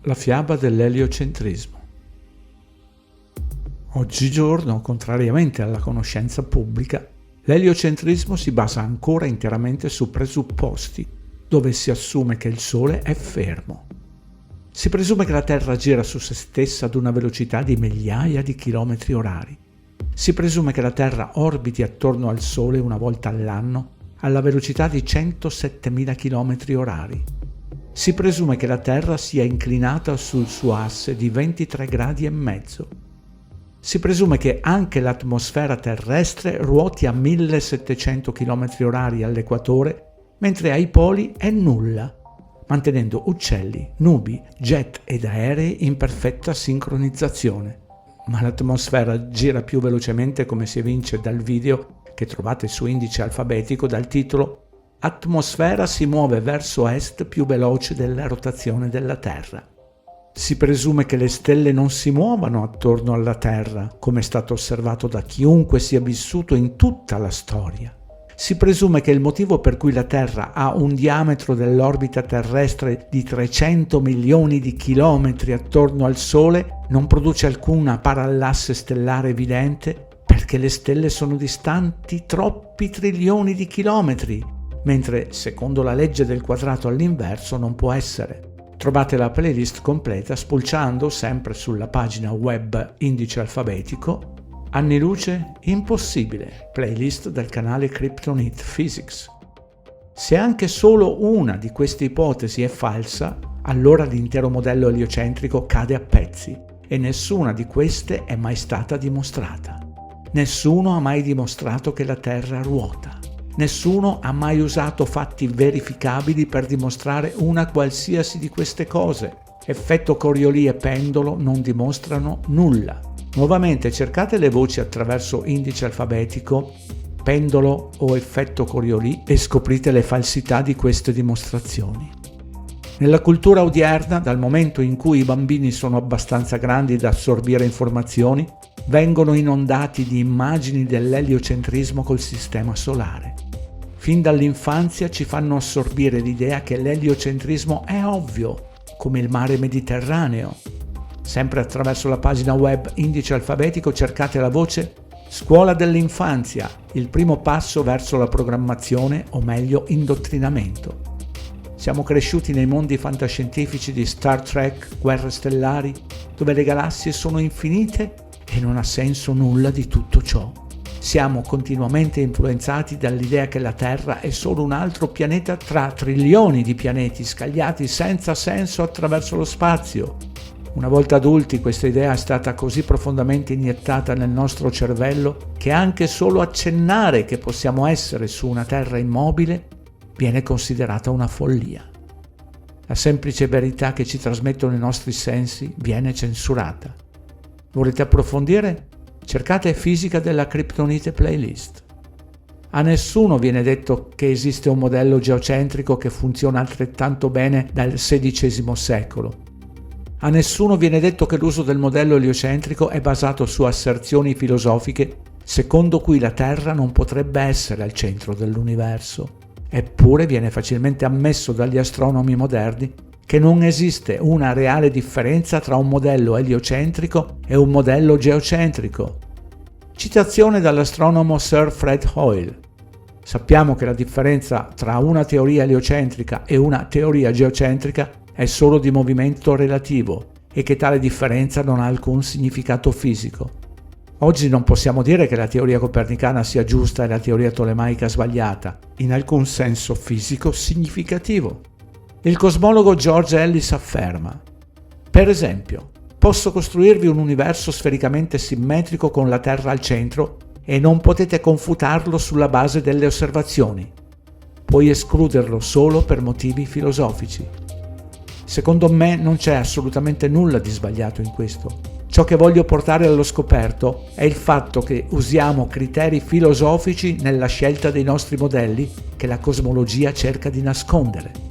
La fiaba dell'eliocentrismo. Oggigiorno, contrariamente alla conoscenza pubblica, l'eliocentrismo si basa ancora interamente su presupposti, dove si assume che il Sole è fermo. Si presume che la Terra gira su se stessa ad una velocità di migliaia di chilometri orari. Si presume che la Terra orbiti attorno al Sole una volta all'anno alla velocità di 107.000 chilometri orari. Si presume che la Terra sia inclinata sul suo asse di 23 gradi e mezzo. Si presume che anche l'atmosfera terrestre ruoti a 1700 km/h all'equatore, mentre ai poli è nulla, mantenendo uccelli, nubi, jet ed aerei in perfetta sincronizzazione. Ma l'atmosfera gira più velocemente, come si evince dal video che trovate su Indice Alfabetico dal titolo Atmosfera si muove verso est più veloce della rotazione della Terra. Si presume che le stelle non si muovano attorno alla Terra, come è stato osservato da chiunque sia vissuto in tutta la storia. Si presume che il motivo per cui la Terra ha un diametro dell'orbita terrestre di 300 milioni di chilometri attorno al Sole non produce alcuna parallasse stellare evidente perché le stelle sono distanti troppi trilioni di chilometri, mentre, secondo la legge del quadrato all'inverso, non può essere. Trovate la playlist completa spulciando, sempre sulla pagina web Indice Alfabetico, Anni luce impossibile, playlist del canale Kryptonite Physics. Se anche solo una di queste ipotesi è falsa, allora l'intero modello eliocentrico cade a pezzi e nessuna di queste è mai stata dimostrata. Nessuno ha mai dimostrato che la Terra ruota. Nessuno ha mai usato fatti verificabili per dimostrare una qualsiasi di queste cose. Effetto Coriolis e pendolo non dimostrano nulla. Nuovamente cercate le voci attraverso Indice Alfabetico, pendolo o effetto Coriolis e scoprite le falsità di queste dimostrazioni. Nella cultura odierna, dal momento in cui i bambini sono abbastanza grandi da assorbire informazioni, vengono inondati di immagini dell'eliocentrismo col sistema solare. Fin dall'infanzia ci fanno assorbire l'idea che l'eliocentrismo è ovvio, come il mare Mediterraneo. Sempre attraverso la pagina web Indice Alfabetico cercate la voce Scuola dell'infanzia, il primo passo verso la programmazione, o meglio indottrinamento. Siamo cresciuti nei mondi fantascientifici di Star Trek, Guerre Stellari, dove le galassie sono infinite e non ha senso nulla di tutto ciò. Siamo continuamente influenzati dall'idea che la Terra è solo un altro pianeta tra trilioni di pianeti scagliati senza senso attraverso lo spazio. Una volta adulti, questa idea è stata così profondamente iniettata nel nostro cervello che anche solo accennare che possiamo essere su una Terra immobile viene considerata una follia. La semplice verità che ci trasmettono i nostri sensi viene censurata. Volete approfondire? Cercate Fisica della Kryptonite playlist. A nessuno viene detto che esiste un modello geocentrico che funziona altrettanto bene dal XVI secolo. A nessuno viene detto che l'uso del modello eliocentrico è basato su asserzioni filosofiche secondo cui la Terra non potrebbe essere al centro dell'universo. Eppure viene facilmente ammesso dagli astronomi moderni che non esiste una reale differenza tra un modello eliocentrico e un modello geocentrico. Citazione dall'astronomo Sir Fred Hoyle. Sappiamo che la differenza tra una teoria eliocentrica e una teoria geocentrica è solo di movimento relativo e che tale differenza non ha alcun significato fisico. Oggi non possiamo dire che la teoria copernicana sia giusta e la teoria tolemaica sbagliata, in alcun senso fisico significativo. Il cosmologo George Ellis afferma: per esempio, posso costruirvi un universo sfericamente simmetrico con la Terra al centro e non potete confutarlo sulla base delle osservazioni. Puoi escluderlo solo per motivi filosofici. Secondo me non c'è assolutamente nulla di sbagliato in questo. Ciò che voglio portare allo scoperto è il fatto che usiamo criteri filosofici nella scelta dei nostri modelli che la cosmologia cerca di nascondere.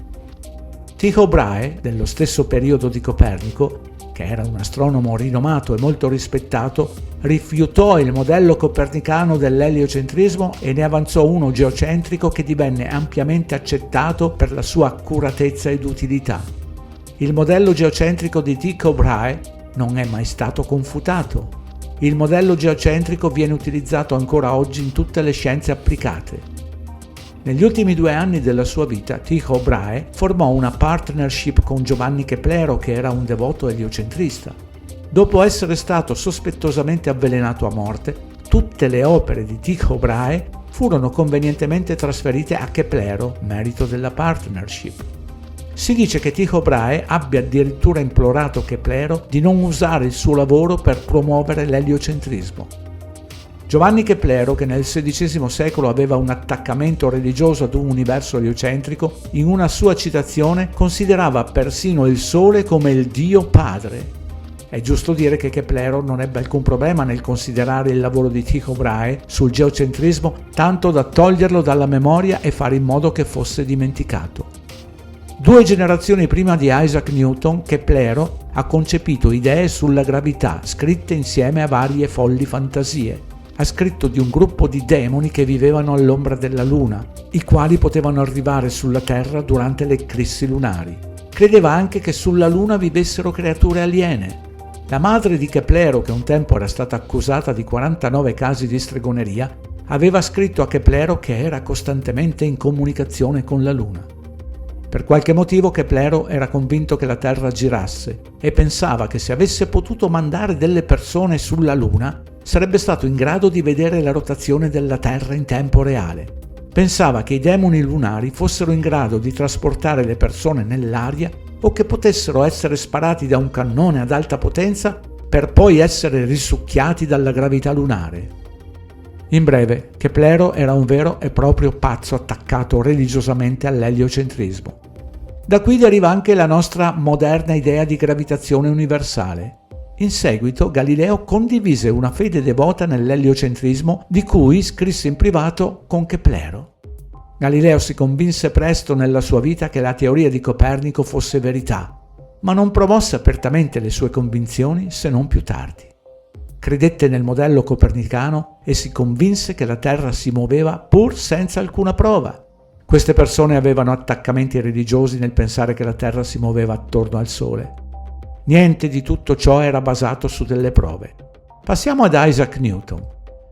Tycho Brahe, dello stesso periodo di Copernico, che era un astronomo rinomato e molto rispettato, rifiutò il modello copernicano dell'eliocentrismo e ne avanzò uno geocentrico che divenne ampiamente accettato per la sua accuratezza ed utilità. Il modello geocentrico di Tycho Brahe non è mai stato confutato. Il modello geocentrico viene utilizzato ancora oggi in tutte le scienze applicate. Negli ultimi 2 anni della sua vita, Tycho Brahe formò una partnership con Giovanni Keplero, che era un devoto eliocentrista. Dopo essere stato sospettosamente avvelenato a morte, tutte le opere di Tycho Brahe furono convenientemente trasferite a Keplero, merito della partnership. Si dice che Tycho Brahe abbia addirittura implorato Keplero di non usare il suo lavoro per promuovere l'eliocentrismo. Giovanni Keplero, che nel XVI secolo aveva un attaccamento religioso ad un universo eliocentrico, in una sua citazione considerava persino il Sole come il Dio Padre. È giusto dire che Keplero non ebbe alcun problema nel considerare il lavoro di Tycho Brahe sul geocentrismo tanto da toglierlo dalla memoria e fare in modo che fosse dimenticato. 2 generazioni prima di Isaac Newton, Keplero ha concepito idee sulla gravità scritte insieme a varie folli fantasie. Ha scritto di un gruppo di demoni che vivevano all'ombra della Luna, i quali potevano arrivare sulla Terra durante le eclissi lunari. Credeva anche che sulla Luna vivessero creature aliene. La madre di Keplero, che un tempo era stata accusata di 49 casi di stregoneria, aveva scritto a Keplero che era costantemente in comunicazione con la Luna. Per qualche motivo Keplero era convinto che la Terra girasse e pensava che se avesse potuto mandare delle persone sulla Luna sarebbe stato in grado di vedere la rotazione della Terra in tempo reale. Pensava che i demoni lunari fossero in grado di trasportare le persone nell'aria o che potessero essere sparati da un cannone ad alta potenza per poi essere risucchiati dalla gravità lunare. In breve, Keplero era un vero e proprio pazzo attaccato religiosamente all'eliocentrismo. Da qui deriva anche la nostra moderna idea di gravitazione universale. In seguito Galileo condivise una fede devota nell'eliocentrismo di cui scrisse in privato con Keplero. Galileo si convinse presto nella sua vita che la teoria di Copernico fosse verità, ma non promosse apertamente le sue convinzioni se non più tardi. Credette nel modello copernicano e si convinse che la Terra si muoveva pur senza alcuna prova. Queste persone avevano attaccamenti religiosi nel pensare che la Terra si muoveva attorno al Sole. Niente di tutto ciò era basato su delle prove. Passiamo ad Isaac Newton.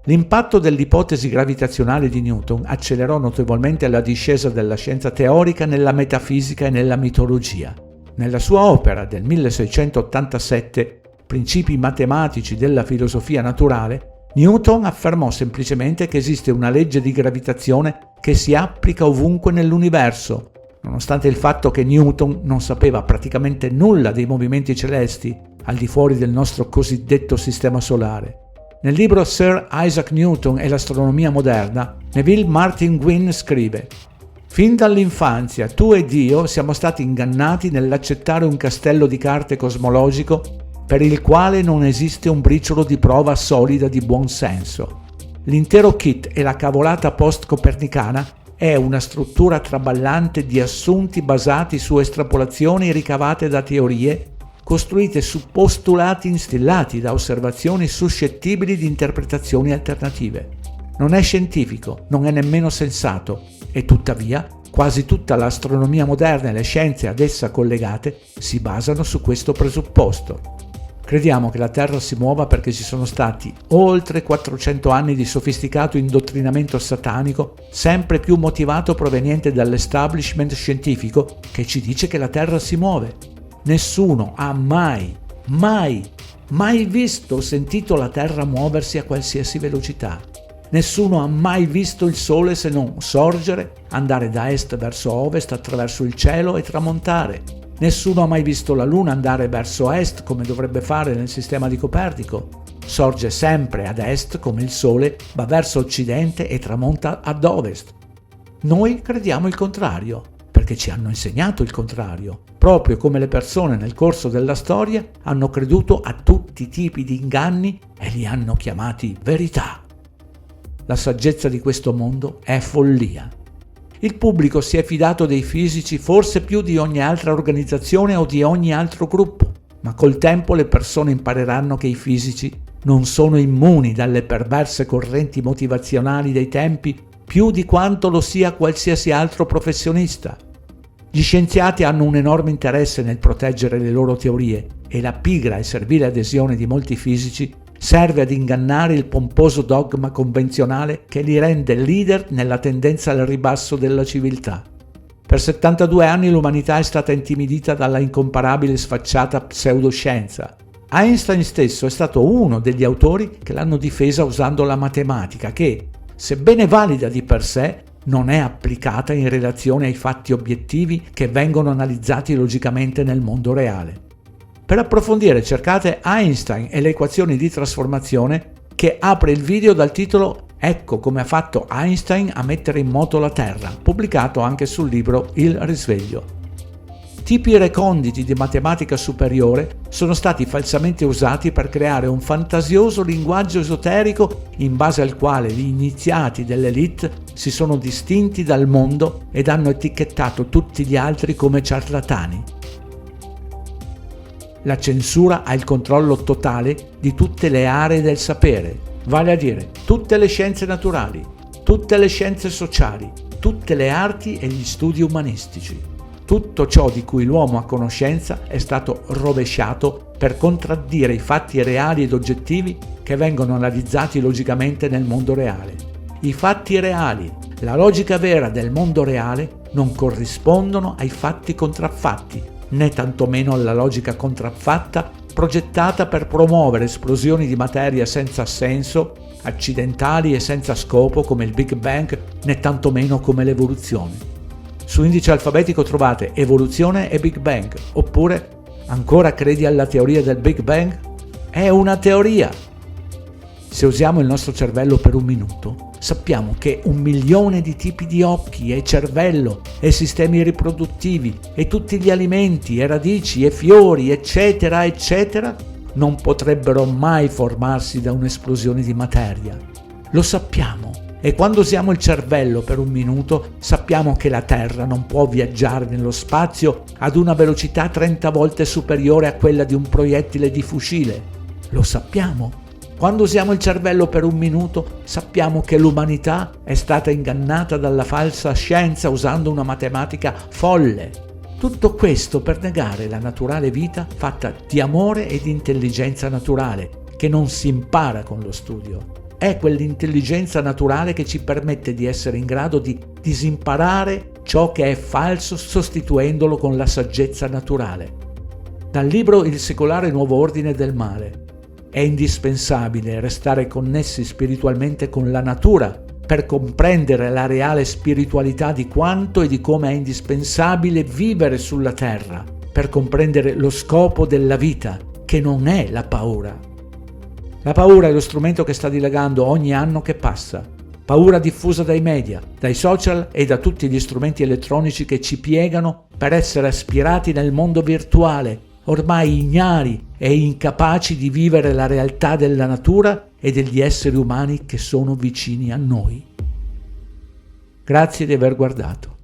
L'impatto dell'ipotesi gravitazionale di Newton accelerò notevolmente la discesa della scienza teorica nella metafisica e nella mitologia. Nella sua opera del 1687, Principi matematici della filosofia naturale, Newton affermò semplicemente che esiste una legge di gravitazione che si applica ovunque nell'universo, nonostante il fatto che Newton non sapeva praticamente nulla dei movimenti celesti al di fuori del nostro cosiddetto sistema solare. Nel libro Sir Isaac Newton e l'astronomia moderna, Neville Martin Gwynne scrive: «Fin dall'infanzia tu ed io siamo stati ingannati nell'accettare un castello di carte cosmologico per il quale non esiste un briciolo di prova solida di buon senso. L'intero kit e la cavolata post-copernicana è una struttura traballante di assunti basati su estrapolazioni ricavate da teorie, costruite su postulati instillati da osservazioni suscettibili di interpretazioni alternative. Non è scientifico, non è nemmeno sensato, e tuttavia quasi tutta l'astronomia moderna e le scienze ad essa collegate si basano su questo presupposto. Crediamo che la Terra si muova perché ci sono stati oltre 400 anni di sofisticato indottrinamento satanico, sempre più motivato proveniente dall'establishment scientifico che ci dice che la Terra si muove. Nessuno ha mai visto o sentito la Terra muoversi a qualsiasi velocità. Nessuno ha mai visto il Sole se non sorgere, andare da est verso ovest attraverso il cielo e tramontare. Nessuno ha mai visto la Luna andare verso est come dovrebbe fare nel sistema di Copernico. Sorge sempre ad est come il Sole va verso occidente e tramonta ad ovest. Noi crediamo il contrario, perché ci hanno insegnato il contrario, proprio come le persone nel corso della storia hanno creduto a tutti i tipi di inganni e li hanno chiamati verità. La saggezza di questo mondo è follia. Il pubblico si è fidato dei fisici forse più di ogni altra organizzazione o di ogni altro gruppo, ma col tempo le persone impareranno che i fisici non sono immuni dalle perverse correnti motivazionali dei tempi più di quanto lo sia qualsiasi altro professionista. Gli scienziati hanno un enorme interesse nel proteggere le loro teorie e la pigra e servile adesione di molti fisici serve ad ingannare il pomposo dogma convenzionale che li rende leader nella tendenza al ribasso della civiltà. Per 72 anni l'umanità è stata intimidita dalla incomparabile sfacciata pseudoscienza. Einstein stesso è stato uno degli autori che l'hanno difesa usando la matematica che, sebbene valida di per sé, non è applicata in relazione ai fatti obiettivi che vengono analizzati logicamente nel mondo reale. Per approfondire cercate Einstein e le equazioni di trasformazione, che apre il video dal titolo "Ecco come ha fatto Einstein a mettere in moto la Terra", pubblicato anche sul libro Il risveglio. Tipi reconditi di matematica superiore sono stati falsamente usati per creare un fantasioso linguaggio esoterico in base al quale gli iniziati dell'elite si sono distinti dal mondo ed hanno etichettato tutti gli altri come ciarlatani. La censura ha il controllo totale di tutte le aree del sapere, vale a dire tutte le scienze naturali, tutte le scienze sociali, tutte le arti e gli studi umanistici. Tutto ciò di cui l'uomo ha conoscenza è stato rovesciato per contraddire i fatti reali ed oggettivi che vengono analizzati logicamente nel mondo reale. I fatti reali, la logica vera del mondo reale, non corrispondono ai fatti contraffatti, né tantomeno alla logica contraffatta progettata per promuovere esplosioni di materia senza senso, accidentali e senza scopo come il Big Bang, né tantomeno come l'evoluzione. Su indice alfabetico trovate evoluzione e Big Bang, oppure ancora credi alla teoria del Big Bang? È una teoria! Se usiamo il nostro cervello per un minuto, sappiamo che 1 milione di tipi di occhi e cervello e sistemi riproduttivi e tutti gli alimenti e radici e fiori eccetera eccetera non potrebbero mai formarsi da un'esplosione di materia. Lo sappiamo. E quando usiamo il cervello per un minuto sappiamo che la Terra non può viaggiare nello spazio ad una velocità 30 volte superiore a quella di un proiettile di fucile. Lo sappiamo. Quando usiamo il cervello per un minuto sappiamo che l'umanità è stata ingannata dalla falsa scienza usando una matematica folle. Tutto questo per negare la naturale vita fatta di amore e di intelligenza naturale, che non si impara con lo studio. È quell'intelligenza naturale che ci permette di essere in grado di disimparare ciò che è falso sostituendolo con la saggezza naturale. Dal libro Il secolare nuovo ordine del male. È indispensabile restare connessi spiritualmente con la natura per comprendere la reale spiritualità di quanto e di come è indispensabile vivere sulla terra, per comprendere lo scopo della vita, che non è la paura. La paura è lo strumento che sta dilagando ogni anno che passa. Paura diffusa dai media, dai social e da tutti gli strumenti elettronici che ci piegano per essere aspirati nel mondo virtuale, ormai ignari e incapaci di vivere la realtà della natura e degli esseri umani che sono vicini a noi. Grazie di aver guardato.